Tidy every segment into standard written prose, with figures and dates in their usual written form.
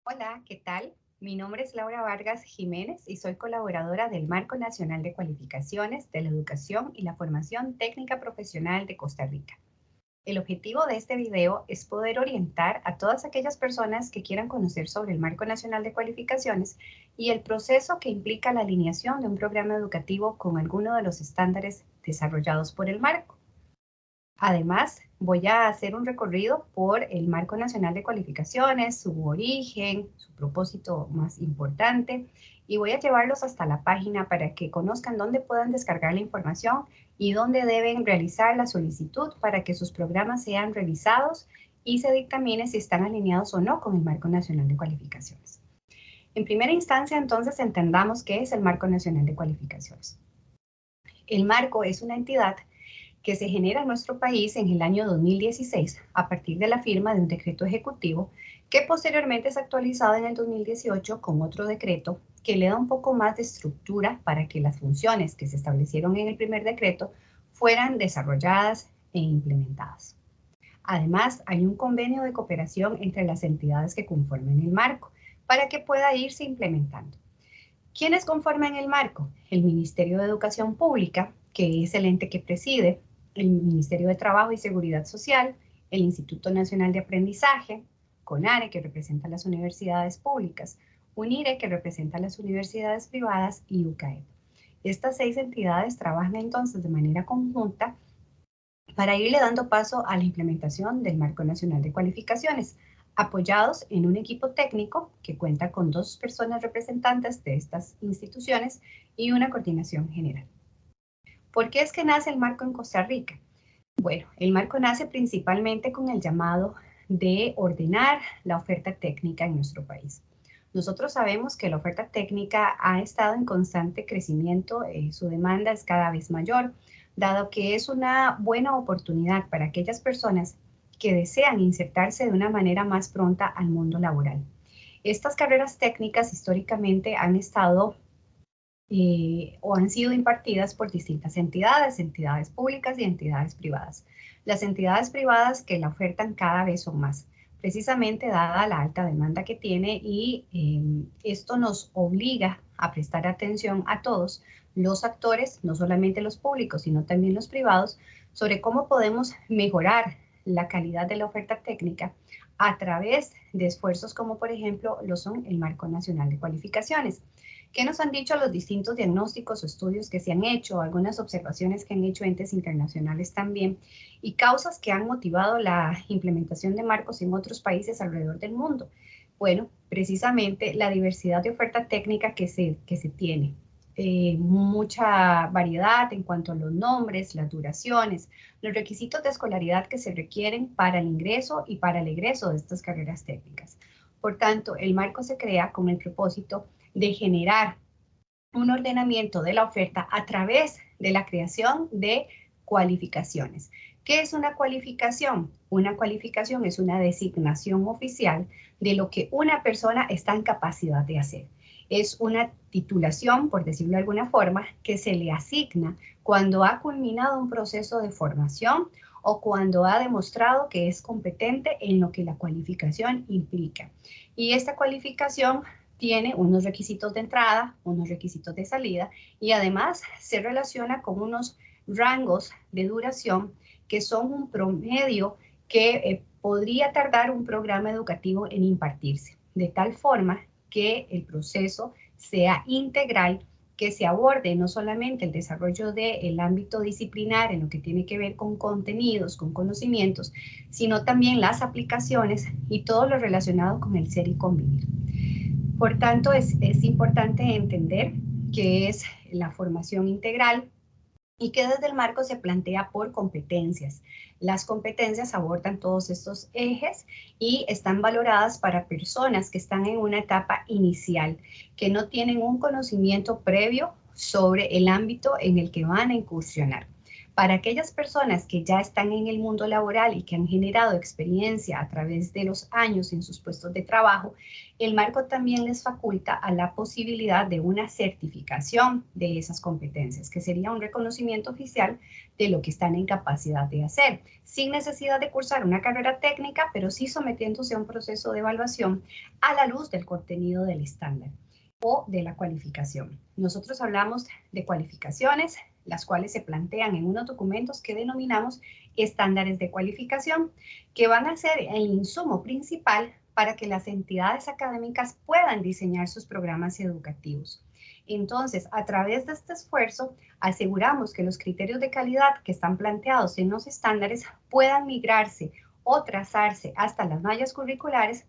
Hola, ¿qué tal? Mi nombre es Laura Vargas Jiménez y soy colaboradora del Marco Nacional de Cualificaciones de la Educación y la Formación Técnica Profesional de Costa Rica. El objetivo de este video es poder orientar a todas aquellas personas que quieran conocer sobre el Marco Nacional de Cualificaciones y el proceso que implica la alineación de un programa educativo con alguno de los estándares desarrollados por el Marco. Además, voy a hacer un recorrido por el Marco Nacional de Cualificaciones, su origen, su propósito más importante, y voy a llevarlos hasta la página para que conozcan dónde pueden descargar la información y dónde deben realizar la solicitud para que sus programas sean revisados y se dictamine si están alineados o no con el Marco Nacional de Cualificaciones. En primera instancia, entonces, entendamos qué es el Marco Nacional de Cualificaciones. El marco es una entidad que se genera en nuestro país en el año 2016 a partir de la firma de un decreto ejecutivo que posteriormente es actualizado en el 2018 con otro decreto que le da un poco más de estructura para que las funciones que se establecieron en el primer decreto fueran desarrolladas e implementadas. Además, hay un convenio de cooperación entre las entidades que conforman el marco para que pueda irse implementando. ¿Quiénes conforman el marco? El Ministerio de Educación Pública, que es el ente que preside, el Ministerio de Trabajo y Seguridad Social, el Instituto Nacional de Aprendizaje, CONARE, que representa las universidades públicas, UNIRE, que representa las universidades privadas, y UCAEP. Estas 6 entidades trabajan entonces de manera conjunta para irle dando paso a la implementación del Marco Nacional de Cualificaciones, apoyados en un equipo técnico que cuenta con 2 personas representantes de estas instituciones y una coordinación general. ¿Por qué es que nace el marco en Costa Rica? Bueno, el marco nace principalmente con el llamado de ordenar la oferta técnica en nuestro país. Nosotros sabemos que la oferta técnica ha estado en constante crecimiento, su demanda es cada vez mayor, dado que es una buena oportunidad para aquellas personas que desean insertarse de una manera más pronta al mundo laboral. Estas carreras técnicas históricamente han estado o han sido impartidas por distintas entidades, entidades públicas y entidades privadas. Las entidades privadas que la ofertan cada vez son más, precisamente dada la alta demanda que tiene y esto nos obliga a prestar atención a todos los actores, no solamente los públicos, sino también los privados, sobre cómo podemos mejorar la calidad de la oferta técnica a través de esfuerzos como por ejemplo lo son el Marco Nacional de Cualificaciones. ¿Qué nos han dicho los distintos diagnósticos o estudios que se han hecho, algunas observaciones que han hecho entes internacionales también, y causas que han motivado la implementación de marcos en otros países alrededor del mundo? Bueno, precisamente la diversidad de oferta técnica que se tiene. Mucha variedad en cuanto a los nombres, las duraciones, los requisitos de escolaridad que se requieren para el ingreso y para el egreso de estas carreras técnicas. Por tanto, el marco se crea con el propósito de generar un ordenamiento de la oferta a través de la creación de cualificaciones. ¿Qué es una cualificación? Una cualificación es una designación oficial de lo que una persona está en capacidad de hacer. Es una titulación, por decirlo de alguna forma, que se le asigna cuando ha culminado un proceso de formación o cuando ha demostrado que es competente en lo que la cualificación implica. Y esta cualificación tiene unos requisitos de entrada, unos requisitos de salida y además se relaciona con unos rangos de duración que son un promedio que podría tardar un programa educativo en impartirse, de tal forma que el proceso sea integral, que se aborde no solamente el desarrollo del ámbito disciplinar en lo que tiene que ver con contenidos, con conocimientos, sino también las aplicaciones y todo lo relacionado con el ser y convivir. Por tanto, es importante entender qué es la formación integral y que desde el marco se plantea por competencias. Las competencias abordan todos estos ejes y están valoradas para personas que están en una etapa inicial, que no tienen un conocimiento previo sobre el ámbito en el que van a incursionar. Para aquellas personas que ya están en el mundo laboral y que han generado experiencia a través de los años en sus puestos de trabajo, el marco también les faculta a la posibilidad de una certificación de esas competencias, que sería un reconocimiento oficial de lo que están en capacidad de hacer, sin necesidad de cursar una carrera técnica, pero sí sometiéndose a un proceso de evaluación a la luz del contenido del estándar o de la cualificación. Nosotros hablamos de cualificaciones, las cuales se plantean en unos documentos que denominamos estándares de cualificación, que van a ser el insumo principal para que las entidades académicas puedan diseñar sus programas educativos. Entonces, a través de este esfuerzo, aseguramos que los criterios de calidad que están planteados en los estándares puedan migrarse o trazarse hasta las mallas curriculares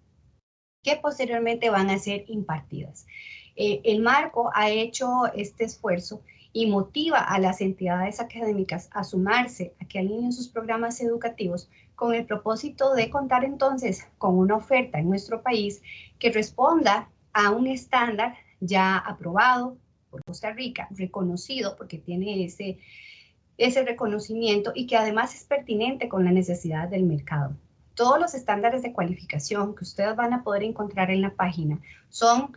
que posteriormente van a ser impartidas. El marco ha hecho este esfuerzo y motiva a las entidades académicas a sumarse, a que alineen sus programas educativos con el propósito de contar entonces con una oferta en nuestro país que responda a un estándar ya aprobado por Costa Rica, reconocido porque tiene ese reconocimiento y que además es pertinente con la necesidad del mercado. Todos los estándares de cualificación que ustedes van a poder encontrar en la página son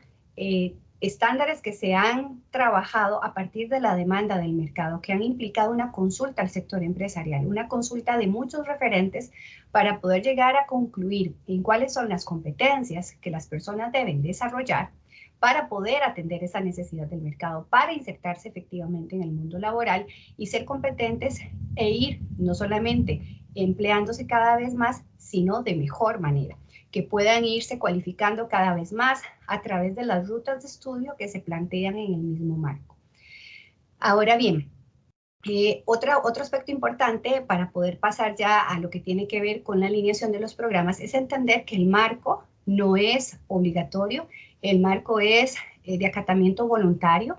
estándares que se han trabajado a partir de la demanda del mercado, que han implicado una consulta al sector empresarial, una consulta de muchos referentes para poder llegar a concluir en cuáles son las competencias que las personas deben desarrollar para poder atender esa necesidad del mercado, para insertarse efectivamente en el mundo laboral y ser competentes e ir no solamente empleándose cada vez más, sino de mejor manera, que puedan irse cualificando cada vez más a través de las rutas de estudio que se plantean en el mismo marco. Ahora bien, otro aspecto importante para poder pasar ya a lo que tiene que ver con la alineación de los programas es entender que el marco no es obligatorio, el marco es de acatamiento voluntario,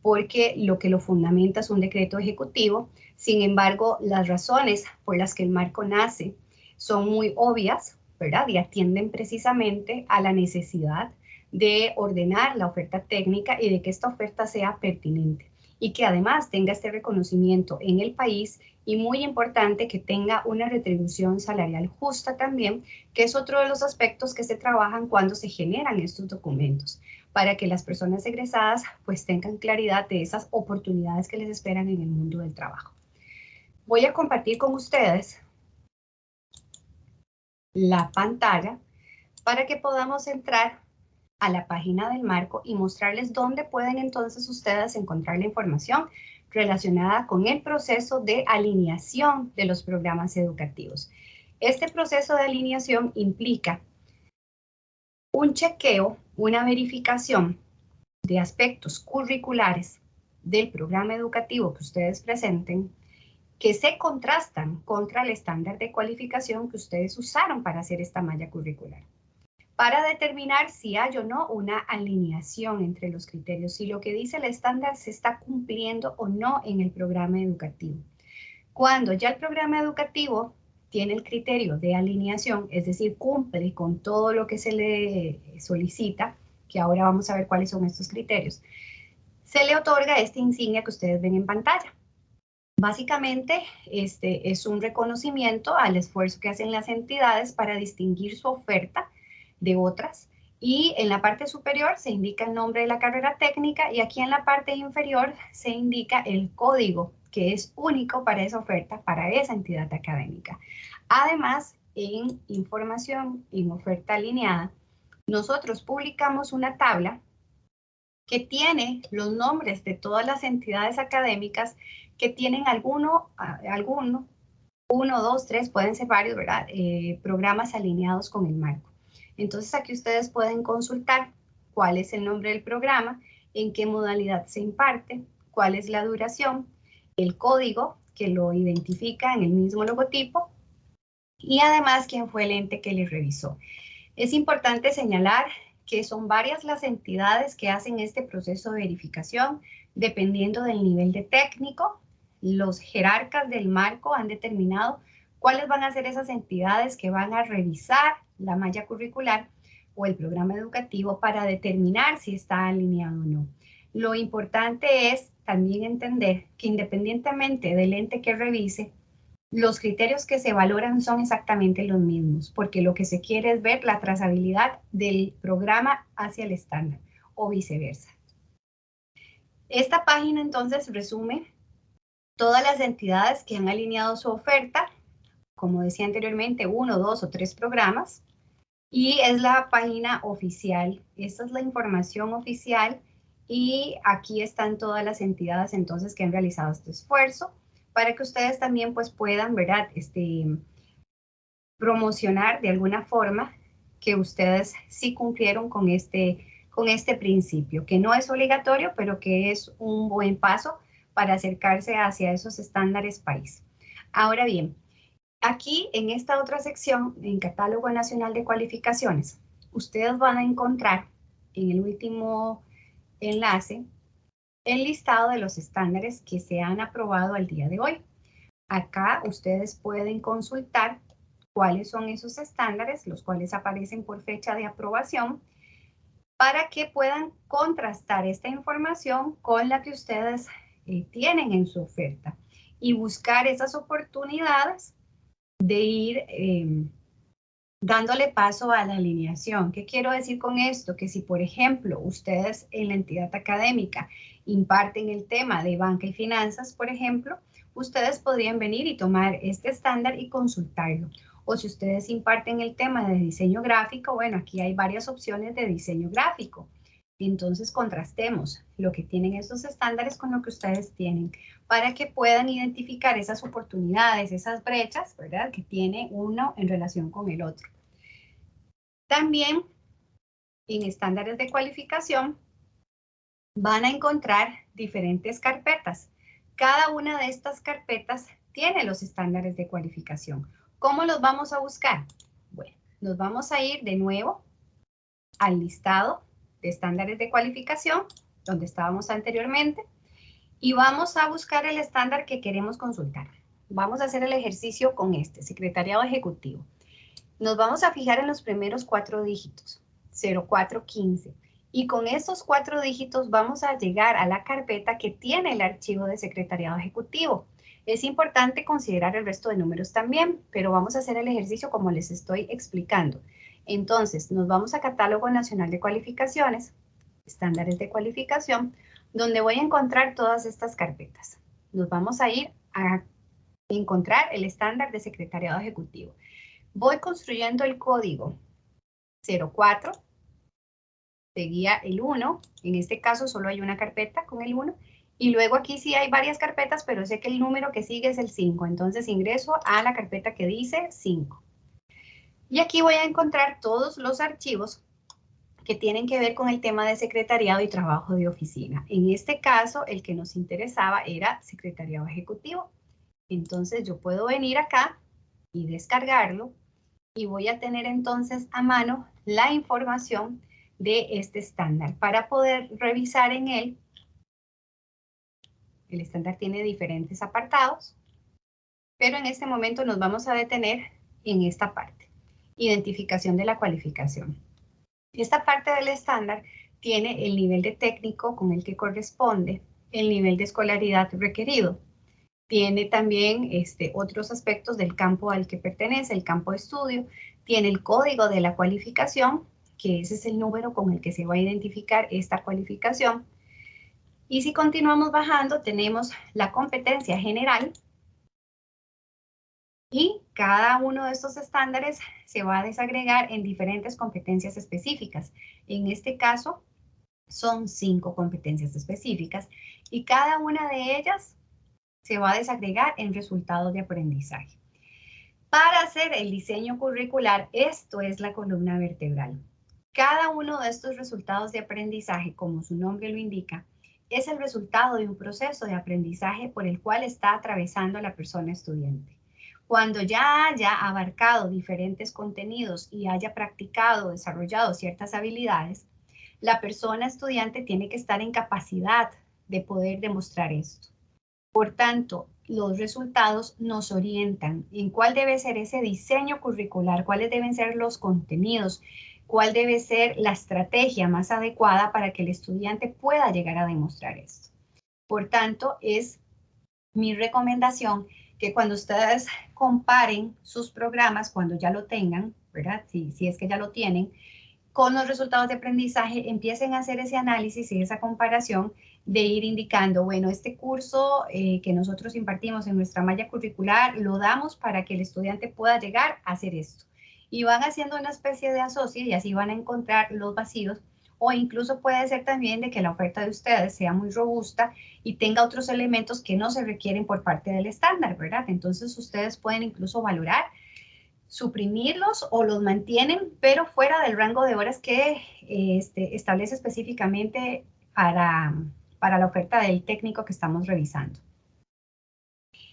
porque lo que lo fundamenta es un decreto ejecutivo. Sin embargo, las razones por las que el marco nace son muy obvias, ¿verdad? Y atienden precisamente a la necesidad de ordenar la oferta técnica y de que esta oferta sea pertinente y que además tenga este reconocimiento en el país y muy importante que tenga una retribución salarial justa también, que es otro de los aspectos que se trabajan cuando se generan estos documentos, para que las personas egresadas pues tengan claridad de esas oportunidades que les esperan en el mundo del trabajo. Voy a compartir con ustedes la pantalla para que podamos entrar a la página del marco y mostrarles dónde pueden entonces ustedes encontrar la información relacionada con el proceso de alineación de los programas educativos. Este proceso de alineación implica un chequeo, una verificación de aspectos curriculares del programa educativo que ustedes presenten, que se contrastan contra el estándar de cualificación que ustedes usaron para hacer esta malla curricular, para determinar si hay o no una alineación entre los criterios, si lo que dice el estándar se está cumpliendo o no en el programa educativo. Cuando ya el programa educativo tiene el criterio de alineación, es decir, cumple con todo lo que se le solicita, que ahora vamos a ver cuáles son estos criterios, se le otorga esta insignia que ustedes ven en pantalla. Básicamente, este es un reconocimiento al esfuerzo que hacen las entidades para distinguir su oferta de otras, y en la parte superior se indica el nombre de la carrera técnica y aquí en la parte inferior se indica el código que es único para esa oferta, para esa entidad académica. Además, en información, en oferta alineada, nosotros publicamos una tabla que tiene los nombres de todas las entidades académicas que tienen uno, dos, tres, pueden ser varios, ¿verdad? Programas alineados con el marco. Entonces aquí ustedes pueden consultar cuál es el nombre del programa, en qué modalidad se imparte, cuál es la duración, el código que lo identifica en el mismo logotipo y además quién fue el ente que le revisó. Es importante señalar que son varias las entidades que hacen este proceso de verificación, dependiendo del nivel de técnico. Los jerarcas del marco han determinado cuáles van a ser esas entidades que van a revisar la malla curricular o el programa educativo para determinar si está alineado o no. Lo importante es también entender que independientemente del ente que revise, los criterios que se valoran son exactamente los mismos, porque lo que se quiere es ver la trazabilidad del programa hacia el estándar o viceversa. Esta página entonces resume todas las entidades que han alineado su oferta, como decía anteriormente, 1, 2 o 3 programas, y es la página oficial. Esta es la información oficial y aquí están todas las entidades entonces que han realizado este esfuerzo para que ustedes también pues puedan, ¿verdad? Promocionar de alguna forma que ustedes sí cumplieron con este principio, que no es obligatorio, pero que es un buen paso para acercarse hacia esos estándares país. Ahora bien, aquí en esta otra sección, en Catálogo Nacional de Cualificaciones, ustedes van a encontrar en el último enlace el listado de los estándares que se han aprobado al día de hoy. Acá ustedes pueden consultar cuáles son esos estándares, los cuales aparecen por fecha de aprobación, para que puedan contrastar esta información con la que ustedes tienen en su oferta y buscar esas oportunidades de ir dándole paso a la alineación. ¿Qué quiero decir con esto? Que si, por ejemplo, ustedes en la entidad académica imparten el tema de banca y finanzas, por ejemplo, ustedes podrían venir y tomar este estándar y consultarlo. O si ustedes imparten el tema de diseño gráfico, bueno, aquí hay varias opciones de diseño gráfico. Entonces contrastemos lo que tienen estos estándares con lo que ustedes tienen para que puedan identificar esas oportunidades, esas brechas, ¿verdad? Que tiene uno en relación con el otro. También en estándares de cualificación van a encontrar diferentes carpetas. Cada una de estas carpetas tiene los estándares de cualificación. ¿Cómo los vamos a buscar? Bueno, nos vamos a ir de nuevo al listado de estándares de cualificación, donde estábamos anteriormente, y vamos a buscar el estándar que queremos consultar. Vamos a hacer el ejercicio con este, Secretariado Ejecutivo. Nos vamos a fijar en los primeros 4 dígitos, 0415. Y con estos 4 dígitos vamos a llegar a la carpeta que tiene el archivo de Secretariado Ejecutivo. Es importante considerar el resto de números también, pero vamos a hacer el ejercicio como les estoy explicando. Entonces, nos vamos a Catálogo Nacional de Cualificaciones, estándares de cualificación, donde voy a encontrar todas estas carpetas. Nos vamos a ir a encontrar el estándar de Secretariado Ejecutivo. Voy construyendo el código 04, seguía el 1, en este caso solo hay una carpeta con el 1, y luego aquí sí hay varias carpetas, pero sé que el número que sigue es el 5, entonces ingreso a la carpeta que dice 5. Y aquí voy a encontrar todos los archivos que tienen que ver con el tema de secretariado y trabajo de oficina. En este caso, el que nos interesaba era Secretariado Ejecutivo. Entonces yo puedo venir acá y descargarlo y voy a tener entonces a mano la información de este estándar para poder revisar en él. El estándar tiene diferentes apartados, pero en este momento nos vamos a detener en esta parte, identificación de la cualificación. Esta parte del estándar tiene el nivel de técnico con el que corresponde, el nivel de escolaridad requerido. Tiene también otros aspectos del campo al que pertenece, el campo de estudio. Tiene el código de la cualificación, que ese es el número con el que se va a identificar esta cualificación. Y si continuamos bajando, tenemos la competencia general. Y cada uno de estos estándares se va a desagregar en diferentes competencias específicas. En este caso, son 5 competencias específicas y cada una de ellas se va a desagregar en resultados de aprendizaje. Para hacer el diseño curricular, esto es la columna vertebral. Cada uno de estos resultados de aprendizaje, como su nombre lo indica, es el resultado de un proceso de aprendizaje por el cual está atravesando la persona estudiante. Cuando ya haya abarcado diferentes contenidos y haya practicado, desarrollado ciertas habilidades, la persona estudiante tiene que estar en capacidad de poder demostrar esto. Por tanto, los resultados nos orientan en cuál debe ser ese diseño curricular, cuáles deben ser los contenidos, cuál debe ser la estrategia más adecuada para que el estudiante pueda llegar a demostrar esto. Por tanto, es mi recomendación que cuando ustedes comparen sus programas, cuando ya lo tengan, ¿verdad? Si es que ya lo tienen, con los resultados de aprendizaje, empiecen a hacer ese análisis y esa comparación de ir indicando, bueno, este curso que nosotros impartimos en nuestra malla curricular, lo damos para que el estudiante pueda llegar a hacer esto. Y van haciendo una especie de asocio y así van a encontrar los vacíos, o incluso puede ser también de que la oferta de ustedes sea muy robusta y tenga otros elementos que no se requieren por parte del estándar, ¿verdad? Entonces ustedes pueden incluso valorar suprimirlos o los mantienen, pero fuera del rango de horas que establece específicamente para la oferta del técnico que estamos revisando.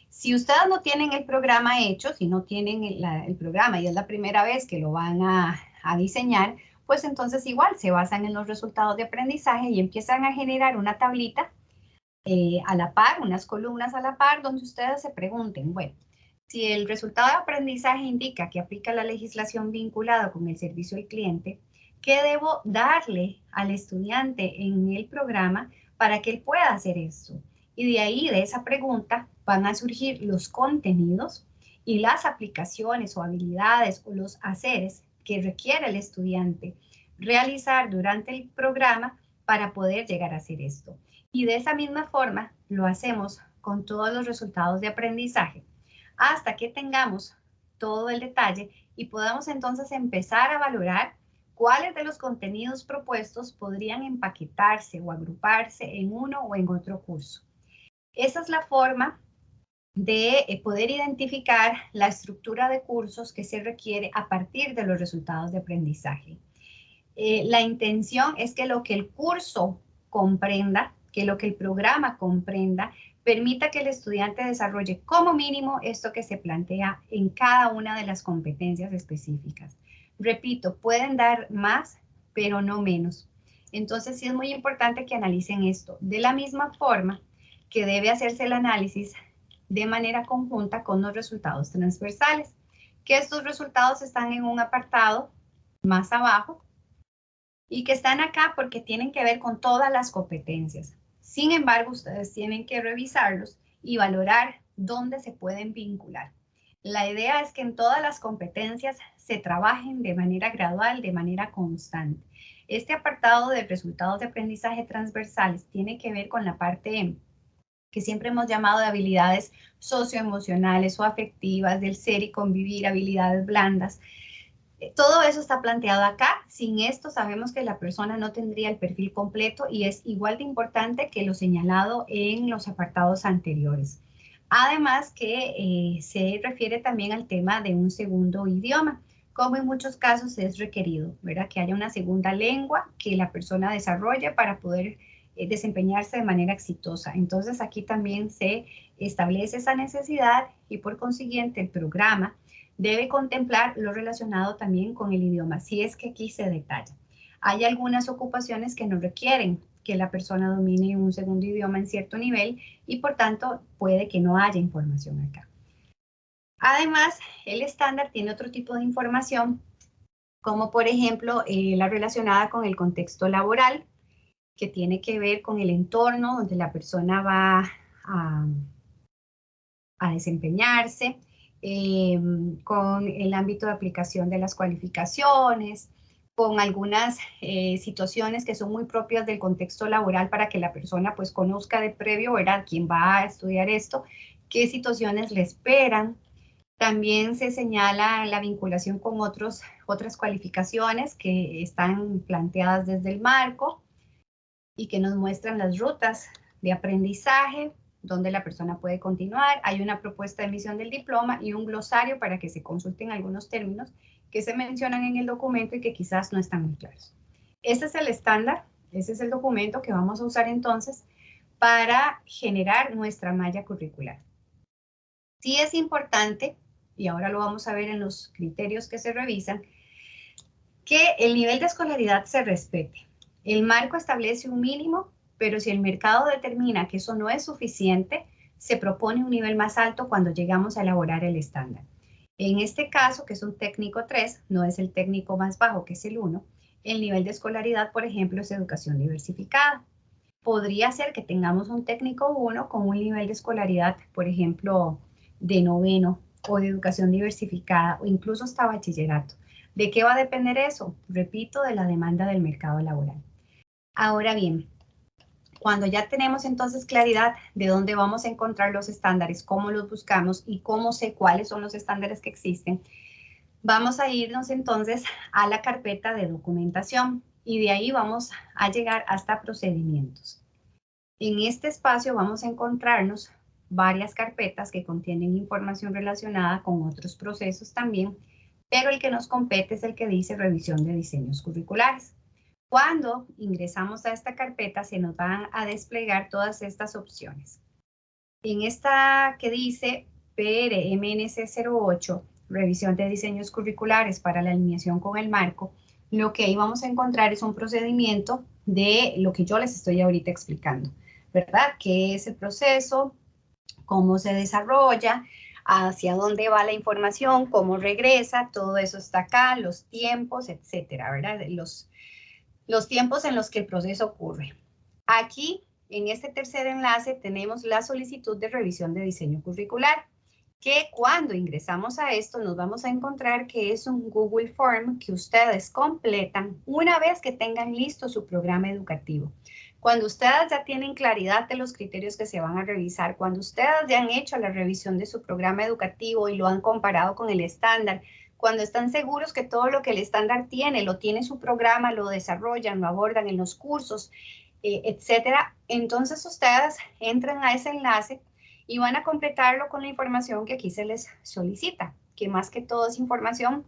Si ustedes no tienen el programa hecho, si no tienen el programa y es la primera vez que lo van a diseñar, pues entonces igual se basan en los resultados de aprendizaje y empiezan a generar una tablita a la par, unas columnas a la par, donde ustedes se pregunten, bueno, si el resultado de aprendizaje indica que aplica la legislación vinculada con el servicio al cliente, ¿qué debo darle al estudiante en el programa para que él pueda hacer esto? Y de ahí, de esa pregunta, van a surgir los contenidos y las aplicaciones o habilidades o los haceres que requiere el estudiante realizar durante el programa para poder llegar a hacer esto. Y de esa misma forma lo hacemos con todos los resultados de aprendizaje hasta que tengamos todo el detalle y podamos entonces empezar a valorar cuáles de los contenidos propuestos podrían empaquetarse o agruparse en uno o en otro curso. Esa es la forma de poder identificar la estructura de cursos que se requiere a partir de los resultados de aprendizaje. La intención es que lo que el curso comprenda, que lo que el programa comprenda, permita que el estudiante desarrolle como mínimo esto que se plantea en cada una de las competencias específicas. Repito, pueden dar más, pero no menos. Entonces sí es muy importante que analicen esto de la misma forma que debe hacerse el análisis de manera conjunta con los resultados transversales, que estos resultados están en un apartado más abajo y que están acá porque tienen que ver con todas las competencias. Sin embargo, ustedes tienen que revisarlos y valorar dónde se pueden vincular. La idea es que en todas las competencias se trabajen de manera gradual, de manera constante. Este apartado de resultados de aprendizaje transversales tiene que ver con la parte que siempre hemos llamado de habilidades socioemocionales o afectivas, del ser y convivir, habilidades blandas. Todo eso está planteado acá. Sin esto sabemos que la persona no tendría el perfil completo y es igual de importante que lo señalado en los apartados anteriores. Además que se refiere también al tema de un segundo idioma, como en muchos casos es requerido, ¿verdad? Que haya una segunda lengua que la persona desarrolle para poder desempeñarse de manera exitosa. Entonces aquí también se establece esa necesidad y por consiguiente el programa debe contemplar lo relacionado también con el idioma, si es que aquí se detalla. Hay algunas ocupaciones que no requieren que la persona domine un segundo idioma en cierto nivel y por tanto puede que no haya información acá. Además, el estándar tiene otro tipo de información, como por ejemplo la relacionada con el contexto laboral, que tiene que ver con el entorno donde la persona va a desempeñarse, con el ámbito de aplicación de las cualificaciones, con algunas situaciones que son muy propias del contexto laboral para que la persona pues conozca de previo, ¿verdad? Quién va a estudiar esto, qué situaciones le esperan. También se señala la vinculación con otras cualificaciones que están planteadas desde el marco y que nos muestran las rutas de aprendizaje, donde la persona puede continuar. Hay una propuesta de emisión del diploma y un glosario para que se consulten algunos términos que se mencionan en el documento y que quizás no están muy claros. Este es el estándar, ese es el documento que vamos a usar entonces para generar nuestra malla curricular. Sí es importante, y ahora lo vamos a ver en los criterios que se revisan, que el nivel de escolaridad se respete. El marco establece un mínimo, pero si el mercado determina que eso no es suficiente, se propone un nivel más alto cuando llegamos a elaborar el estándar. En este caso, que es un técnico 3, no es el técnico más bajo, que es el 1, el nivel de escolaridad, por ejemplo, es educación diversificada. Podría ser que tengamos un técnico 1 con un nivel de escolaridad, por ejemplo, de noveno o de educación diversificada o incluso hasta bachillerato. ¿De qué va a depender eso? Repito, de la demanda del mercado laboral. Ahora bien, cuando ya tenemos entonces claridad de dónde vamos a encontrar los estándares, cómo los buscamos y cómo sé cuáles son los estándares que existen, vamos a irnos entonces a la carpeta de documentación y de ahí vamos a llegar hasta procedimientos. En este espacio vamos a encontrarnos varias carpetas que contienen información relacionada con otros procesos también, pero el que nos compete es el que dice revisión de diseños curriculares. Cuando ingresamos a esta carpeta se nos van a desplegar todas estas opciones. En esta que dice PRMNC 08, revisión de diseños curriculares para la alineación con el marco, lo que ahí vamos a encontrar es un procedimiento de lo que yo les estoy ahorita explicando, ¿verdad? ¿Qué es el proceso? ¿Cómo se desarrolla? ¿Hacia dónde va la información? ¿Cómo regresa? Todo eso está acá, los tiempos, etcétera, ¿verdad? Los tiempos en los que el proceso ocurre. Aquí, en este tercer enlace, tenemos la solicitud de revisión de diseño curricular, que cuando ingresamos a esto nos vamos a encontrar que es un Google Form que ustedes completan una vez que tengan listo su programa educativo. Cuando ustedes ya tienen claridad de los criterios que se van a revisar, cuando ustedes ya han hecho la revisión de su programa educativo y lo han comparado con el estándar, cuando están seguros que todo lo que el estándar tiene, lo tiene su programa, lo desarrollan, lo abordan en los cursos, etcétera, entonces ustedes entran a ese enlace y van a completarlo con la información que aquí se les solicita, que más que todo es información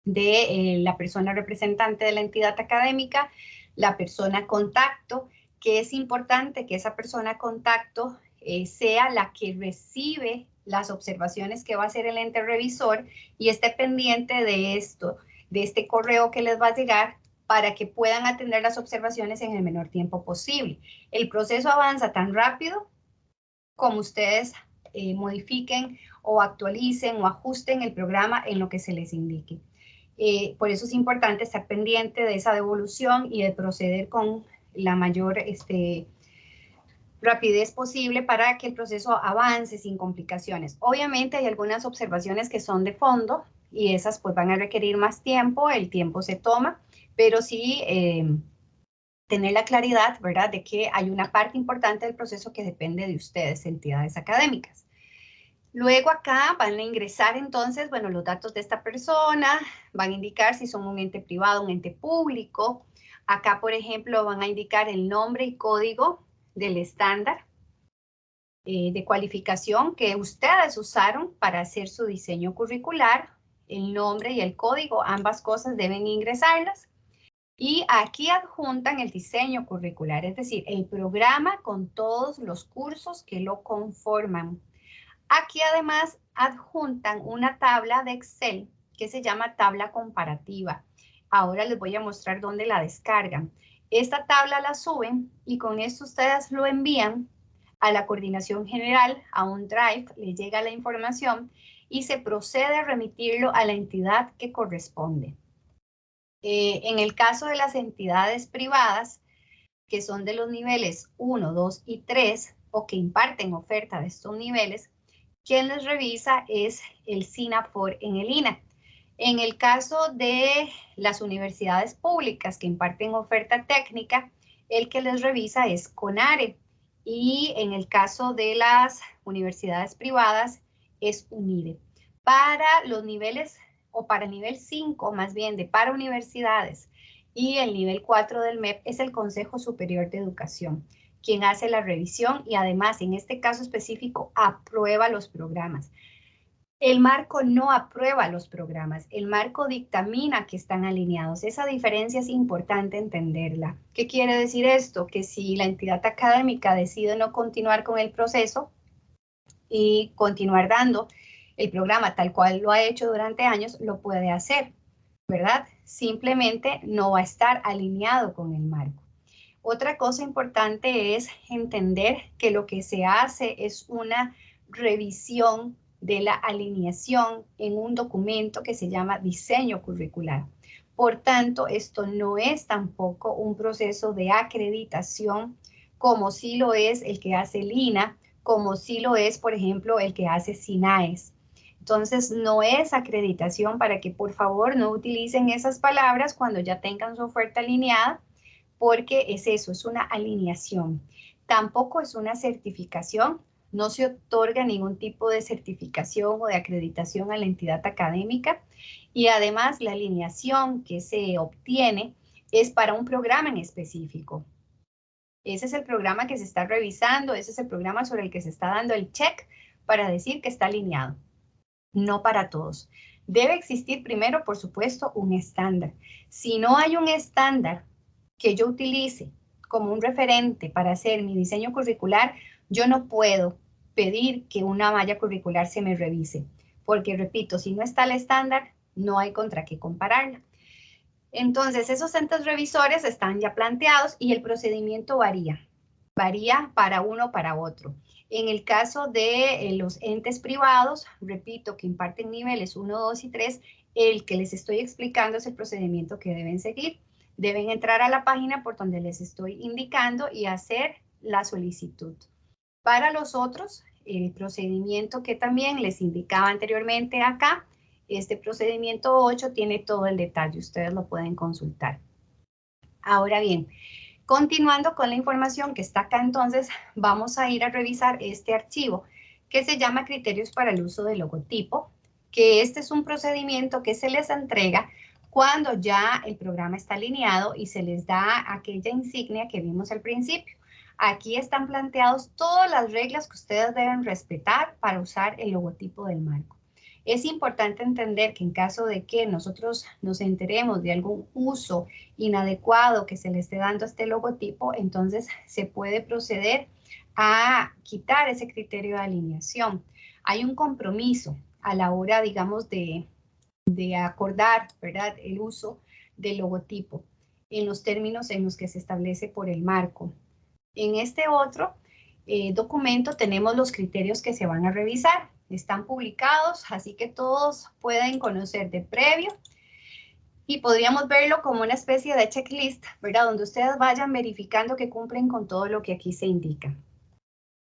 de la persona representante de la entidad académica, la persona contacto, que es importante que esa persona contacto sea la que recibe las observaciones que va a hacer el ente revisor y esté pendiente de esto, de este correo que les va a llegar para que puedan atender las observaciones en el menor tiempo posible. El proceso avanza tan rápido como ustedes modifiquen o actualicen o ajusten el programa en lo que se les indique. Por eso es importante estar pendiente de esa devolución y de proceder con la mayor rapidez posible para que el proceso avance sin complicaciones. Obviamente hay algunas observaciones que son de fondo y esas pues van a requerir más tiempo, el tiempo se toma, pero sí tener la claridad, ¿verdad?, de que hay una parte importante del proceso que depende de ustedes, entidades académicas. Luego acá van a ingresar entonces, bueno, los datos de esta persona, van a indicar si son un ente privado, un ente público. Acá, por ejemplo, van a indicar el nombre y código del estándar de cualificación que ustedes usaron para hacer su diseño curricular. El nombre y el código, ambas cosas deben ingresarlas. Y aquí adjuntan el diseño curricular, es decir, el programa con todos los cursos que lo conforman. Aquí además adjuntan una tabla de Excel que se llama tabla comparativa. Ahora les voy a mostrar dónde la descargan. Esta tabla la suben y con esto ustedes lo envían a la coordinación general, a un drive, le llega la información y se procede a remitirlo a la entidad que corresponde. En el caso de las entidades privadas, que son de los niveles 1, 2 y 3, o que imparten oferta de estos niveles, quien les revisa es el SINAFOR en el INA. En el caso de las universidades públicas que imparten oferta técnica, el que les revisa es CONARE. Y en el caso de las universidades privadas es UNIDE. Para los niveles, o para el nivel 5 más bien de para universidades y el nivel 4 del MEP es el Consejo Superior de Educación, quien hace la revisión y además en este caso específico aprueba los programas. El marco no aprueba los programas, el marco dictamina que están alineados. Esa diferencia es importante entenderla. ¿Qué quiere decir esto? Que si la entidad académica decide no continuar con el proceso y continuar dando el programa tal cual lo ha hecho durante años, lo puede hacer, ¿verdad? Simplemente no va a estar alineado con el marco. Otra cosa importante es entender que lo que se hace es una revisión de la alineación en un documento que se llama diseño curricular. Por tanto, esto no es tampoco un proceso de acreditación como sí lo es el que hace el INAH, como sí lo es, por ejemplo, el que hace SINAES. Entonces, no es acreditación, para que por favor no utilicen esas palabras cuando ya tengan su oferta alineada, porque es eso, es una alineación. Tampoco es una certificación, no se otorga ningún tipo de certificación o de acreditación a la entidad académica, y además la alineación que se obtiene es para un programa en específico. Ese es el programa que se está revisando, ese es el programa sobre el que se está dando el check para decir que está alineado, no para todos. Debe existir primero, por supuesto, un estándar. Si no hay un estándar que yo utilice como un referente para hacer mi diseño curricular, yo no puedo pedir que una malla curricular se me revise, porque repito, si no está el estándar, no hay contra qué compararla. Entonces, esos entes revisores están ya planteados y el procedimiento varía para uno, para otro. En el caso de los entes privados, repito, que imparten niveles 1, 2 y 3, el que les estoy explicando es el procedimiento que deben seguir. Deben entrar a la página por donde les estoy indicando y hacer la solicitud. Para los otros, el procedimiento que también les indicaba anteriormente acá, este procedimiento 8 tiene todo el detalle, ustedes lo pueden consultar. Ahora bien, continuando con la información que está acá, entonces vamos a ir a revisar este archivo que se llama Criterios para el uso del logotipo, que este es un procedimiento que se les entrega cuando ya el programa está alineado y se les da aquella insignia que vimos al principio. Aquí están planteados todas las reglas que ustedes deben respetar para usar el logotipo del marco. Es importante entender que en caso de que nosotros nos enteremos de algún uso inadecuado que se le esté dando a este logotipo, entonces se puede proceder a quitar ese criterio de alineación. Hay un compromiso a la hora, digamos, de acordar, ¿verdad?, el uso del logotipo en los términos en los que se establece por el marco. En este otro documento tenemos los criterios que se van a revisar. Están publicados, así que todos pueden conocer de previo y podríamos verlo como una especie de checklist, ¿verdad?, donde ustedes vayan verificando que cumplen con todo lo que aquí se indica.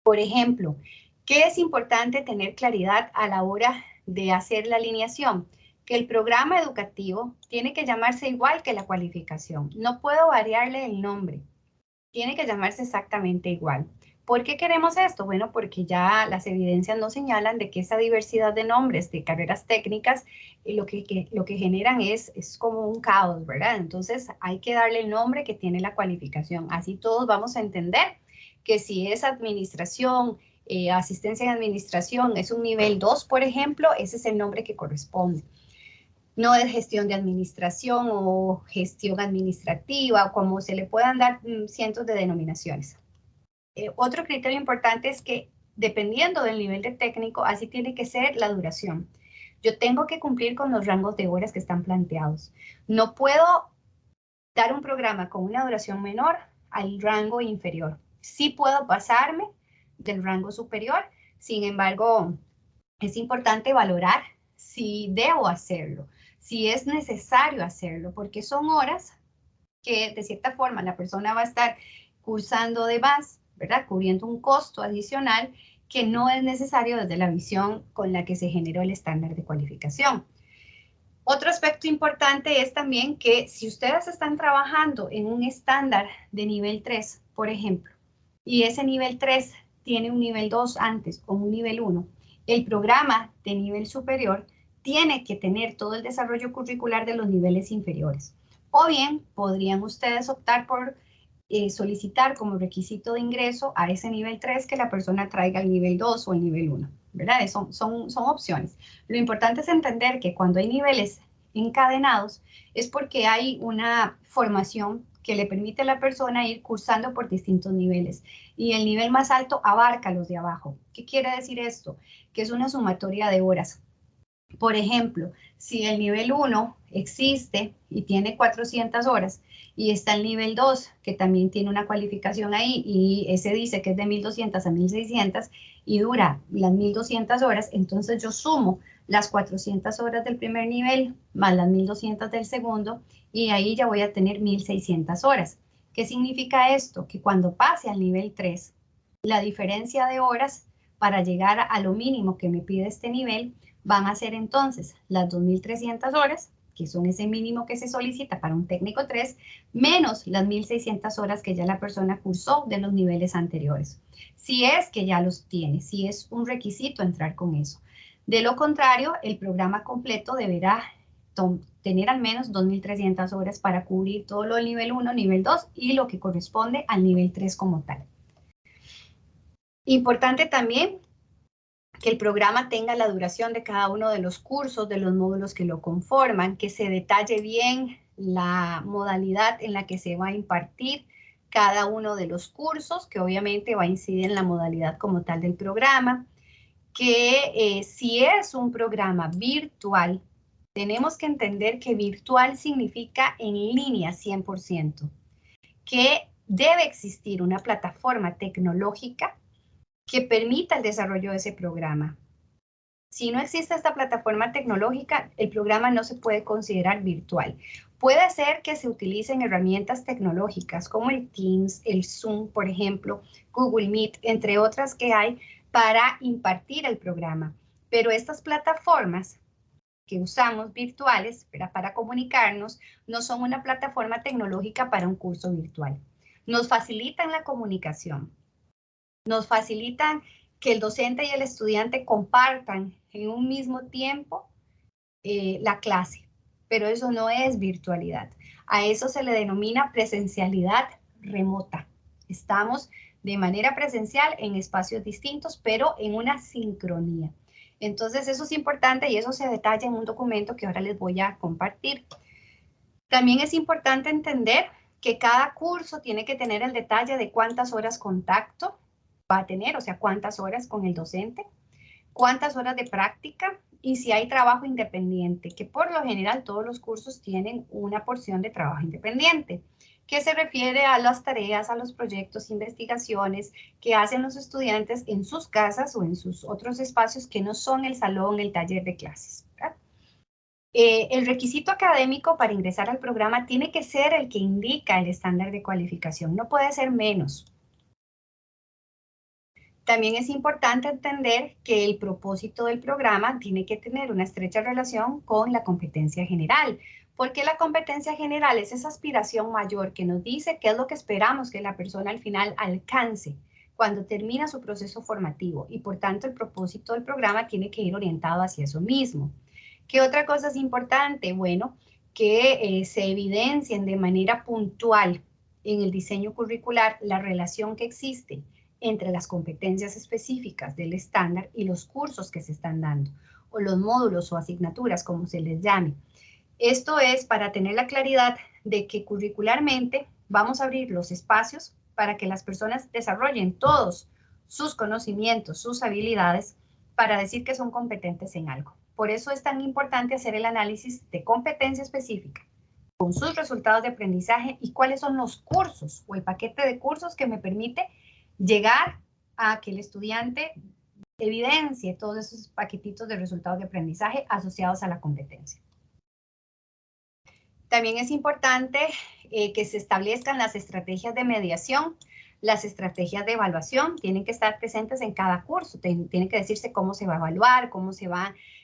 Por ejemplo, ¿qué es importante tener claridad a la hora de hacer la alineación? Que el programa educativo tiene que llamarse igual que la cualificación. No puedo variarle el nombre. Tiene que llamarse exactamente igual. ¿Por qué queremos esto? Bueno, porque ya las evidencias nos señalan de que esa diversidad de nombres de carreras técnicas lo que generan es como un caos, ¿verdad? Entonces hay que darle el nombre que tiene la cualificación. Así todos vamos a entender que si es administración, asistencia en administración, es un nivel 2, por ejemplo, ese es el nombre que corresponde. No es gestión de administración o gestión administrativa, como se le puedan dar cientos de denominaciones. Otro criterio importante es que dependiendo del nivel de técnico, así tiene que ser la duración. Yo tengo que cumplir con los rangos de horas que están planteados. No puedo dar un programa con una duración menor al rango inferior. Sí puedo pasarme del rango superior, sin embargo, es importante valorar si debo hacerlo, si es necesario hacerlo, porque son horas que de cierta forma la persona va a estar cursando de más, ¿verdad?, cubriendo un costo adicional que no es necesario desde la visión con la que se generó el estándar de cualificación. Otro aspecto importante es también que si ustedes están trabajando en un estándar de nivel 3, por ejemplo, y ese nivel 3 tiene un nivel 2 antes o un nivel 1, el programa de nivel superior tiene que tener todo el desarrollo curricular de los niveles inferiores. O bien podrían ustedes optar por solicitar como requisito de ingreso a ese nivel 3 que la persona traiga el nivel 2 o el nivel 1, ¿verdad? Son opciones. Lo importante es entender que cuando hay niveles encadenados es porque hay una formación que le permite a la persona ir cursando por distintos niveles. Y el nivel más alto abarca los de abajo. ¿Qué quiere decir esto? Que es una sumatoria de horas. Por ejemplo, si el nivel 1 existe y tiene 400 horas y está el nivel 2, que también tiene una cualificación ahí, y ese dice que es de 1200 a 1600, y dura las 1.200 horas, entonces yo sumo las 400 horas del primer nivel más las 1.200 del segundo y ahí ya voy a tener 1.600 horas. ¿Qué significa esto? Que cuando pase al nivel 3, la diferencia de horas para llegar a lo mínimo que me pide este nivel van a ser entonces las 2.300 horas, que son ese mínimo que se solicita para un técnico 3, menos las 1.600 horas que ya la persona cursó de los niveles anteriores. Si es que ya los tiene, si es un requisito entrar con eso. De lo contrario, el programa completo deberá tener al menos 2.300 horas para cubrir todo lo del nivel 1, nivel 2 y lo que corresponde al nivel 3 como tal. Importante también que el programa tenga la duración de cada uno de los cursos, de los módulos que lo conforman, que se detalle bien la modalidad en la que se va a impartir cada uno de los cursos, que obviamente va a incidir en la modalidad como tal del programa, que si es un programa virtual, tenemos que entender que virtual significa en línea 100%, que debe existir una plataforma tecnológica que permita el desarrollo de ese programa. Si no existe esta plataforma tecnológica, el programa no se puede considerar virtual. Puede ser que se utilicen herramientas tecnológicas como el Teams, el Zoom, por ejemplo, Google Meet, entre otras que hay para impartir el programa. Pero estas plataformas que usamos virtuales para comunicarnos no son una plataforma tecnológica para un curso virtual. Nos facilitan la comunicación, nos facilitan que el docente y el estudiante compartan en un mismo tiempo la clase, pero eso no es virtualidad. A eso se le denomina presencialidad remota. Estamos de manera presencial en espacios distintos, pero en una sincronía. Entonces eso es importante y eso se detalla en un documento que ahora les voy a compartir. También es importante entender que cada curso tiene que tener el detalle de cuántas horas contacto va a tener, o sea, cuántas horas con el docente, cuántas horas de práctica y si hay trabajo independiente, que por lo general todos los cursos tienen una porción de trabajo independiente, que se refiere a las tareas, a los proyectos, investigaciones que hacen los estudiantes en sus casas o en sus otros espacios que no son el salón, el taller de clases, ¿verdad? El requisito académico para ingresar al programa tiene que ser el que indica el estándar de cualificación, no puede ser menos. También es importante entender que el propósito del programa tiene que tener una estrecha relación con la competencia general, porque la competencia general es esa aspiración mayor que nos dice qué es lo que esperamos que la persona al final alcance cuando termina su proceso formativo y por tanto el propósito del programa tiene que ir orientado hacia eso mismo. ¿Qué otra cosa es importante? Bueno, que se evidencien de manera puntual en el diseño curricular la relación que existe entre las competencias específicas del estándar y los cursos que se están dando, o los módulos o asignaturas, como se les llame. Esto es para tener la claridad de que curricularmente vamos a abrir los espacios para que las personas desarrollen todos sus conocimientos, sus habilidades, para decir que son competentes en algo. Por eso es tan importante hacer el análisis de competencia específica, con sus resultados de aprendizaje y cuáles son los cursos o el paquete de cursos que me permite llegar a que el estudiante evidencie todos esos paquetitos de resultados de aprendizaje asociados a la competencia. También es importante que se establezcan las estrategias de mediación, las estrategias de evaluación, tienen que estar presentes en cada curso, tiene que decirse cómo se va a evaluar,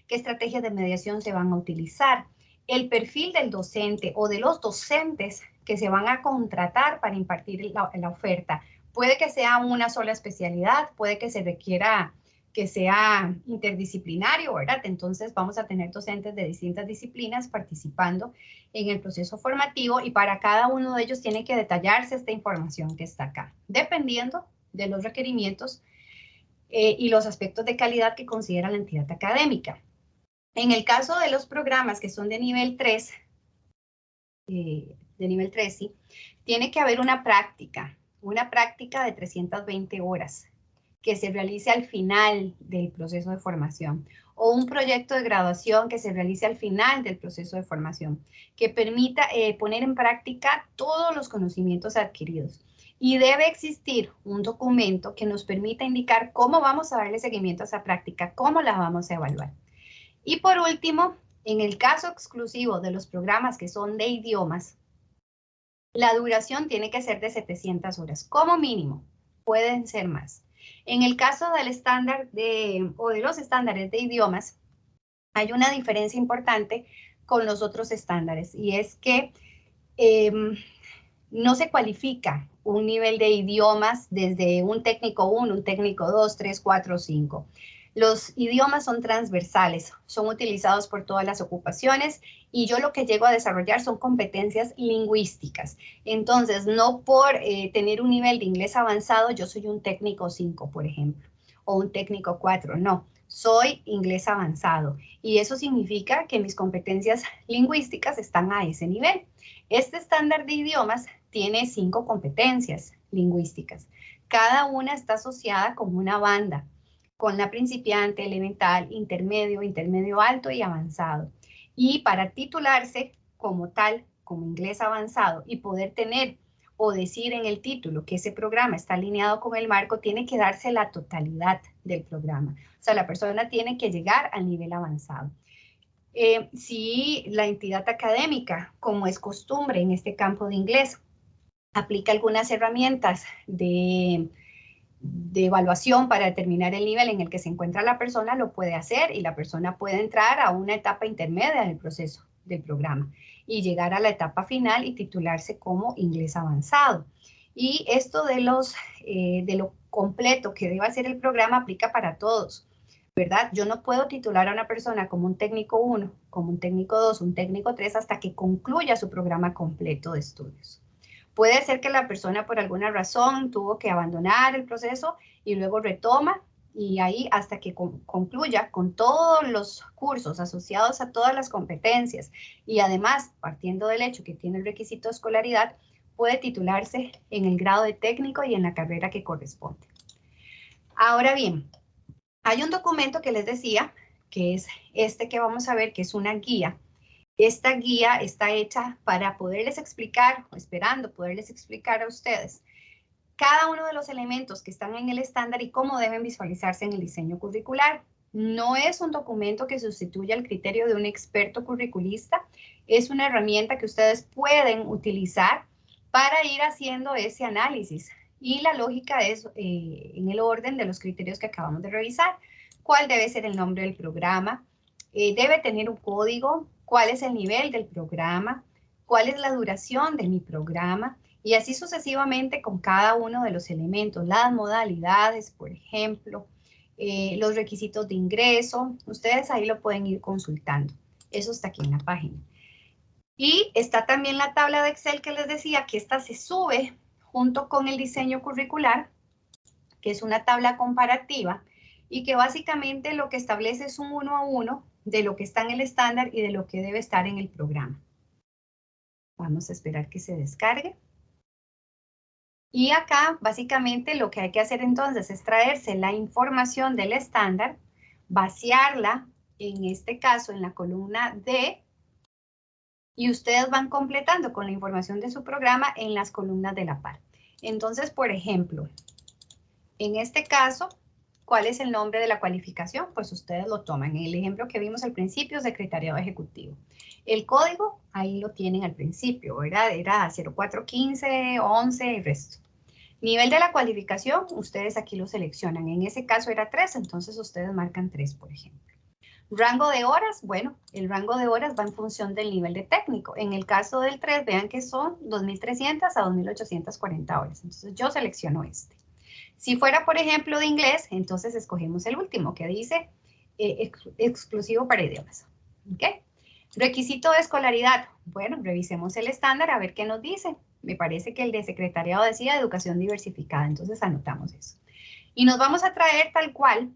qué estrategias de mediación se van a utilizar, el perfil del docente o de los docentes que se van a contratar para impartir la oferta. Puede que sea una sola especialidad, puede que se requiera que sea interdisciplinario, ¿verdad? Entonces vamos a tener docentes de distintas disciplinas participando en el proceso formativo y para cada uno de ellos tiene que detallarse esta información que está acá, dependiendo de los requerimientos y los aspectos de calidad que considera la entidad académica. En el caso de los programas que son de nivel 3, sí, tiene que haber una práctica de 320 horas que se realice al final del proceso de formación o un proyecto de graduación que se realice al final del proceso de formación, que permita poner en práctica todos los conocimientos adquiridos. Y debe existir un documento que nos permita indicar cómo vamos a darle seguimiento a esa práctica, cómo la vamos a evaluar. Y por último, en el caso exclusivo de los programas que son de idiomas, la duración tiene que ser de 700 horas, como mínimo, pueden ser más. En el caso del estándar o de los estándares de idiomas, hay una diferencia importante con los otros estándares, y es que no se cualifica un nivel de idiomas desde un técnico 1, un técnico 2, 3, 4, 5. Los idiomas son transversales, son utilizados por todas las ocupaciones y yo lo que llego a desarrollar son competencias lingüísticas. Entonces, no por tener un nivel de inglés avanzado, yo soy un técnico 5, por ejemplo, o un técnico 4, no. Soy inglés avanzado y eso significa que mis competencias lingüísticas están a ese nivel. Este estándar de idiomas tiene 5 competencias lingüísticas. Cada una está asociada con una banda, con la principiante, elemental, intermedio, intermedio alto y avanzado. Y para titularse como tal, como inglés avanzado y poder tener o decir en el título que ese programa está alineado con el marco, tiene que darse la totalidad del programa. O sea, la persona tiene que llegar al nivel avanzado. Si la entidad académica, como es costumbre en este campo de inglés, aplica algunas herramientas de evaluación para determinar el nivel en el que se encuentra la persona, lo puede hacer y la persona puede entrar a una etapa intermedia del proceso del programa y llegar a la etapa final y titularse como inglés avanzado. Y esto de lo completo que debe hacer el programa aplica para todos, ¿verdad? Yo no puedo titular a una persona como un técnico 1, como un técnico 2, un técnico 3 hasta que concluya su programa completo de estudios. Puede ser que la persona por alguna razón tuvo que abandonar el proceso y luego retoma y ahí hasta que concluya con todos los cursos asociados a todas las competencias y además partiendo del hecho que tiene el requisito de escolaridad, puede titularse en el grado de técnico y en la carrera que corresponde. Ahora bien, hay un documento que les decía, que es este que vamos a ver, que es una guía. Esta guía está hecha para poderles explicar, o esperando poderles explicar a ustedes, cada uno de los elementos que están en el estándar y cómo deben visualizarse en el diseño curricular. No es un documento que sustituya el criterio de un experto curriculista, es una herramienta que ustedes pueden utilizar para ir haciendo ese análisis. Y la lógica es en el orden de los criterios que acabamos de revisar. ¿Cuál debe ser el nombre del programa? Debe tener un código. ¿Cuál es el nivel del programa? ¿Cuál es la duración de mi programa? Y así sucesivamente con cada uno de los elementos, las modalidades, por ejemplo, los requisitos de ingreso. Ustedes ahí lo pueden ir consultando. Eso está aquí en la página. Y está también la tabla de Excel que les decía que esta se sube junto con el diseño curricular, que es una tabla comparativa y que básicamente lo que establece es un 1 a 1 de lo que está en el estándar y de lo que debe estar en el programa. Vamos a esperar que se descargue. Y acá, básicamente, lo que hay que hacer entonces es traerse la información del estándar, vaciarla, en este caso, en la columna D, y ustedes van completando con la información de su programa en las columnas de la par. Entonces, por ejemplo, en este caso, ¿cuál es el nombre de la cualificación? Pues ustedes lo toman. En el ejemplo que vimos al principio, Secretariado Ejecutivo. El código, ahí lo tienen al principio, ¿verdad? Era 0415, 11 y resto. Nivel de la cualificación, ustedes aquí lo seleccionan. En ese caso era 3, entonces ustedes marcan 3, por ejemplo. Rango de horas, bueno, el rango de horas va en función del nivel de técnico. En el caso del 3, vean que son 2.300 a 2.840 horas. Entonces yo selecciono este. Si fuera, por ejemplo, de inglés, entonces escogemos el último que dice exclusivo para idiomas. ¿Ok? Requisito de escolaridad. Bueno, revisemos el estándar a ver qué nos dice. Me parece que el de secretariado decía educación diversificada, entonces anotamos eso. Y nos vamos a traer tal cual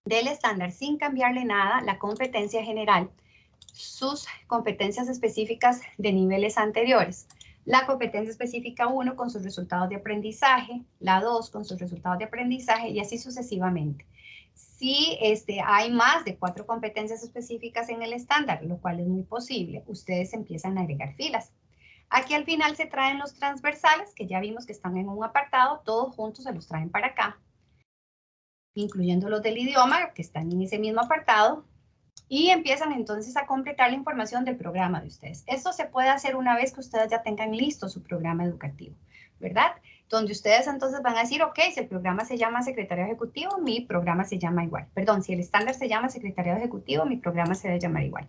del estándar sin cambiarle nada la competencia general, sus competencias específicas de niveles anteriores. La competencia específica 1 con sus resultados de aprendizaje, la 2 con sus resultados de aprendizaje y así sucesivamente. Si hay más de 4 competencias específicas en el estándar, lo cual es muy posible, ustedes empiezan a agregar filas. Aquí al final se traen los transversales, que ya vimos que están en un apartado, todos juntos se los traen para acá, incluyendo los del idioma, que están en ese mismo apartado, y empiezan entonces a completar la información del programa de ustedes. Esto se puede hacer una vez que ustedes ya tengan listo su programa educativo, ¿verdad? Donde ustedes entonces van a decir, ok, si el programa se llama Secretariado Ejecutivo, mi programa se llama igual. Perdón, si el estándar se llama Secretariado Ejecutivo, mi programa se debe llamar igual.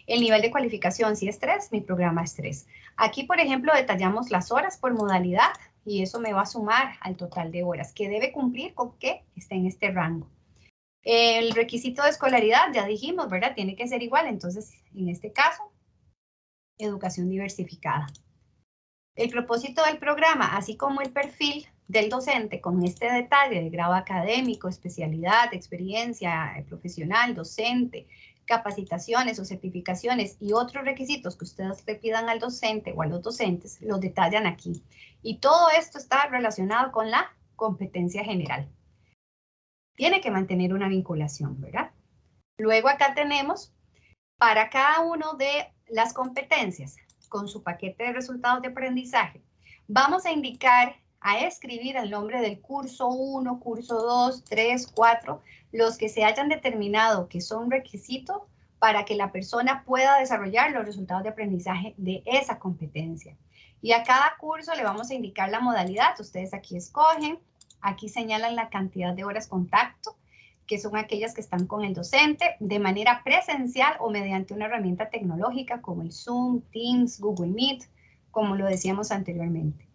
El nivel de cualificación, si es 3, mi programa es 3. Aquí, por ejemplo, detallamos las horas por modalidad y eso me va a sumar al total de horas que debe cumplir con que esté en este rango. El requisito de escolaridad, ya dijimos, ¿verdad? Tiene que ser igual, entonces, en este caso, educación diversificada. El propósito del programa, así como el perfil del docente con este detalle de grado académico, especialidad, experiencia profesional, docente, capacitaciones o certificaciones y otros requisitos que ustedes le pidan al docente o a los docentes, los detallan aquí. Y todo esto está relacionado con la competencia general. Tiene que mantener una vinculación, ¿verdad? Luego acá tenemos para cada uno de las competencias, con su paquete de resultados de aprendizaje, vamos a indicar, a escribir el nombre del curso 1, curso 2, 3, 4, los que se hayan determinado que son requisitos para que la persona pueda desarrollar los resultados de aprendizaje de esa competencia. Y a cada curso le vamos a indicar la modalidad. Ustedes aquí escogen, aquí señalan la cantidad de horas contacto, que son aquellas que están con el docente de manera presencial o mediante una herramienta tecnológica como el Zoom, Teams, Google Meet, como lo decíamos anteriormente.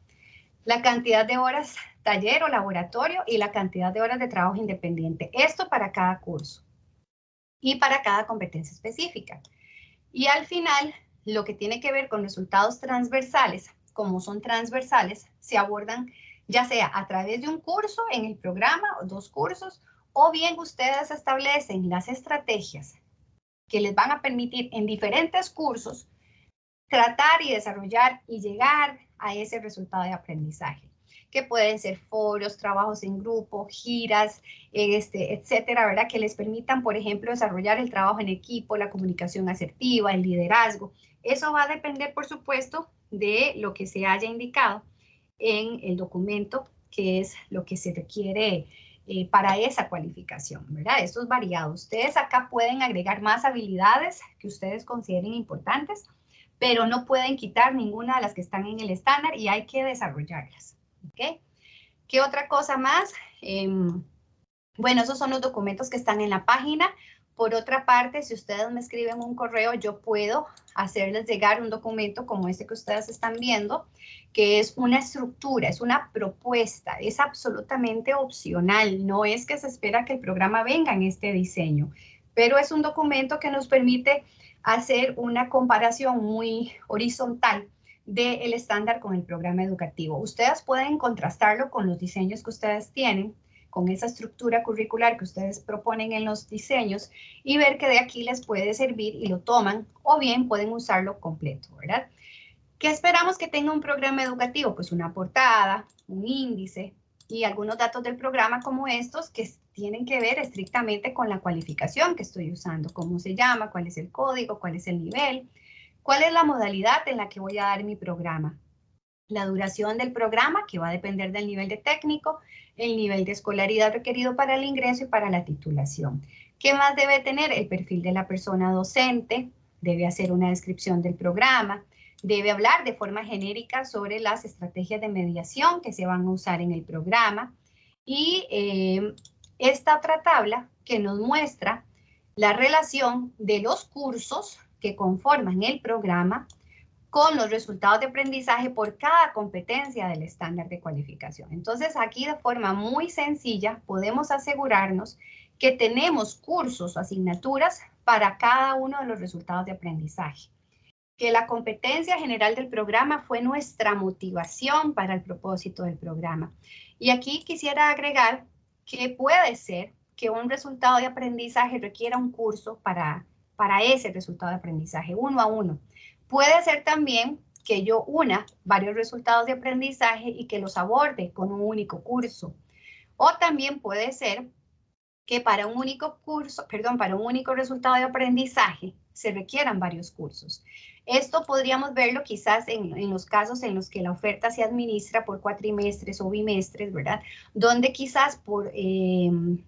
La cantidad de horas taller o laboratorio y la cantidad de horas de trabajo independiente. Esto para cada curso y para cada competencia específica. Y al final, lo que tiene que ver con resultados transversales, como son transversales, se abordan ya sea a través de un curso en el programa o 2 cursos, o bien ustedes establecen las estrategias que les van a permitir en diferentes cursos tratar y desarrollar y llegar a ese resultado de aprendizaje, que pueden ser foros, trabajos en grupo, giras, etcétera, ¿verdad? Que les permitan, por ejemplo, desarrollar el trabajo en equipo, la comunicación asertiva, el liderazgo. Eso va a depender, por supuesto, de lo que se haya indicado en el documento, que es lo que se requiere para esa cualificación, ¿verdad? Esto es variado. Ustedes acá pueden agregar más habilidades que ustedes consideren importantes, pero no pueden quitar ninguna de las que están en el estándar y hay que desarrollarlas, ¿ok? ¿Qué otra cosa más? Bueno, esos son los documentos que están en la página. Por otra parte, si ustedes me escriben un correo, yo puedo hacerles llegar un documento como este que ustedes están viendo, que es una estructura, es una propuesta, es absolutamente opcional, no es que se espera que el programa venga en este diseño, pero es un documento que nos permite hacer una comparación muy horizontal del estándar con el programa educativo. Ustedes pueden contrastarlo con los diseños que ustedes tienen, con esa estructura curricular que ustedes proponen en los diseños y ver que de aquí les puede servir y lo toman, o bien pueden usarlo completo, ¿verdad? ¿Qué esperamos que tenga un programa educativo? Pues una portada, un índice y algunos datos del programa como estos que tienen que ver estrictamente con la cualificación que estoy usando, cómo se llama, cuál es el código, cuál es el nivel, cuál es la modalidad en la que voy a dar mi programa. La duración del programa, que va a depender del nivel de técnico, el nivel de escolaridad requerido para el ingreso y para la titulación. ¿Qué más debe tener? El perfil de la persona docente, debe hacer una descripción del programa, debe hablar de forma genérica sobre las estrategias de mediación que se van a usar en el programa y esta otra tabla que nos muestra la relación de los cursos que conforman el programa con los resultados de aprendizaje por cada competencia del estándar de cualificación. Entonces, aquí de forma muy sencilla podemos asegurarnos que tenemos cursos o asignaturas para cada uno de los resultados de aprendizaje. Que la competencia general del programa fue nuestra motivación para el propósito del programa. Y aquí quisiera agregar que puede ser que un resultado de aprendizaje requiera un curso para ese resultado de aprendizaje, 1 a 1. Puede ser también que yo una varios resultados de aprendizaje y que los aborde con un único curso. O también puede ser que para un único curso, para un único resultado de aprendizaje se requieran varios cursos. Esto podríamos verlo quizás en los casos en los que la oferta se administra por cuatrimestres o bimestres, ¿verdad? Donde quizás por el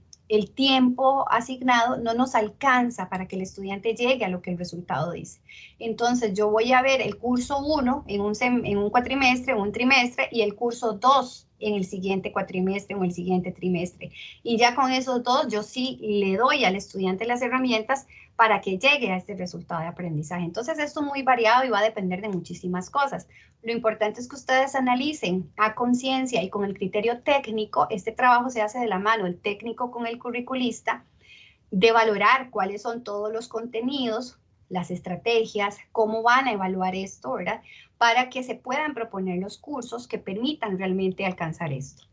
tiempo asignado no nos alcanza para que el estudiante llegue a lo que el resultado dice. Entonces yo voy a ver el curso 1 en un cuatrimestre o un trimestre y el curso 2 en el siguiente cuatrimestre o en el siguiente trimestre. Y ya con esos dos yo sí le doy al estudiante las herramientas para que llegue a este resultado de aprendizaje. Entonces esto es muy variado y va a depender de muchísimas cosas. Lo importante es que ustedes analicen a conciencia y con el criterio técnico. Este trabajo se hace de la mano, el técnico con el curriculista, de valorar cuáles son todos los contenidos, las estrategias, cómo van a evaluar esto, ¿verdad? Para que se puedan proponer los cursos que permitan realmente alcanzar esto.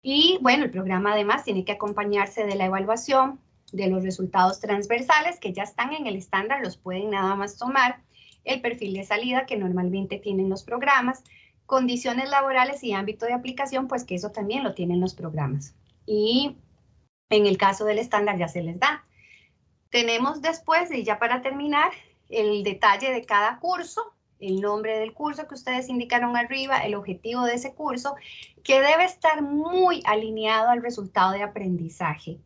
Y bueno, el programa además tiene que acompañarse de la evaluación de los resultados transversales que ya están en el estándar, los pueden nada más tomar, el perfil de salida que normalmente tienen los programas, condiciones laborales y ámbito de aplicación, pues que eso también lo tienen los programas. Y en el caso del estándar ya se les da. Tenemos después, y ya para terminar, el detalle de cada curso, el nombre del curso que ustedes indicaron arriba, el objetivo de ese curso, que debe estar muy alineado al resultado de aprendizaje.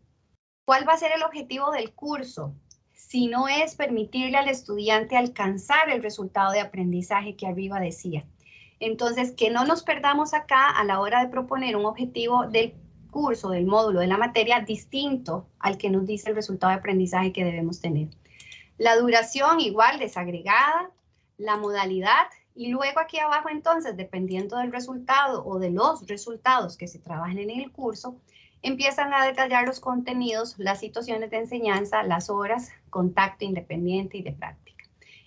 ¿Cuál va a ser el objetivo del curso? Si no es permitirle al estudiante alcanzar el resultado de aprendizaje que arriba decía. Entonces, que no nos perdamos acá a la hora de proponer un objetivo del curso, del módulo, de la materia distinto al que nos dice el resultado de aprendizaje que debemos tener. La duración igual desagregada, la modalidad y luego aquí abajo entonces, dependiendo del resultado o de los resultados que se trabajen en el curso, empiezan a detallar los contenidos, las situaciones de enseñanza, las horas, contacto independiente y de práctica.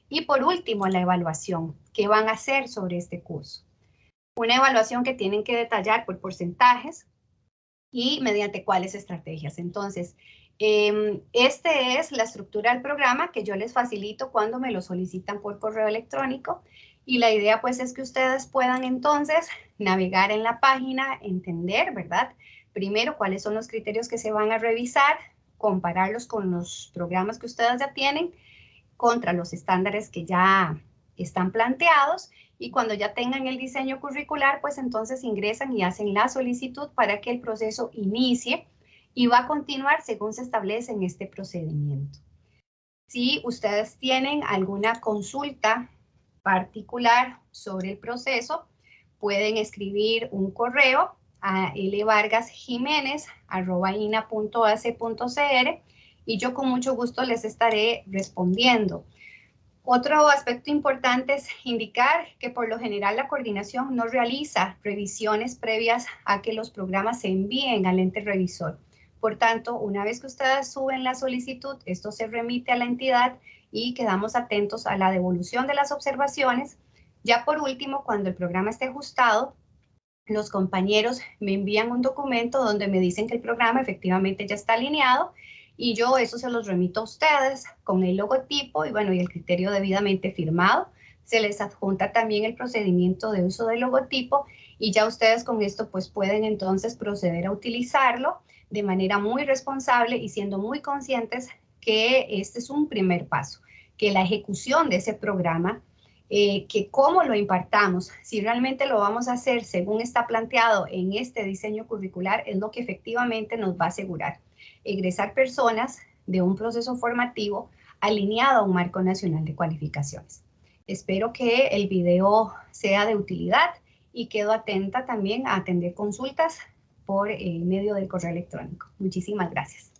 Y por último, la evaluación. ¿Qué van a hacer sobre este curso? Una evaluación que tienen que detallar por porcentajes y mediante cuáles estrategias. Entonces, este es la estructura del programa que yo les facilito cuando me lo solicitan por correo electrónico. Y la idea pues es que ustedes puedan entonces navegar en la página, entender, ¿verdad? Primero, cuáles son los criterios que se van a revisar, compararlos con los programas que ustedes ya tienen, contra los estándares que ya están planteados, y cuando ya tengan el diseño curricular, pues entonces ingresan y hacen la solicitud para que el proceso inicie y va a continuar según se establece en este procedimiento. Si ustedes tienen alguna consulta particular sobre el proceso, pueden escribir un correo a lvargasjimenez@ina.ac.cr y yo con mucho gusto les estaré respondiendo. Otro aspecto importante es indicar que por lo general la coordinación no realiza revisiones previas a que los programas se envíen al ente revisor. Por tanto, una vez que ustedes suben la solicitud, esto se remite a la entidad y quedamos atentos a la devolución de las observaciones. Ya por último, cuando el programa esté ajustado, los compañeros me envían un documento donde me dicen que el programa efectivamente ya está alineado y yo eso se los remito a ustedes con el logotipo y bueno, y el criterio debidamente firmado. Se les adjunta también el procedimiento de uso del logotipo y ya ustedes con esto pues pueden entonces proceder a utilizarlo de manera muy responsable y siendo muy conscientes que este es un primer paso, que la ejecución de ese programa, que cómo lo impartamos, si realmente lo vamos a hacer según está planteado en este diseño curricular, es lo que efectivamente nos va a asegurar egresar personas de un proceso formativo alineado a un marco nacional de cualificaciones. Espero que el video sea de utilidad y quedo atenta también a atender consultas por medio del correo electrónico. Muchísimas gracias.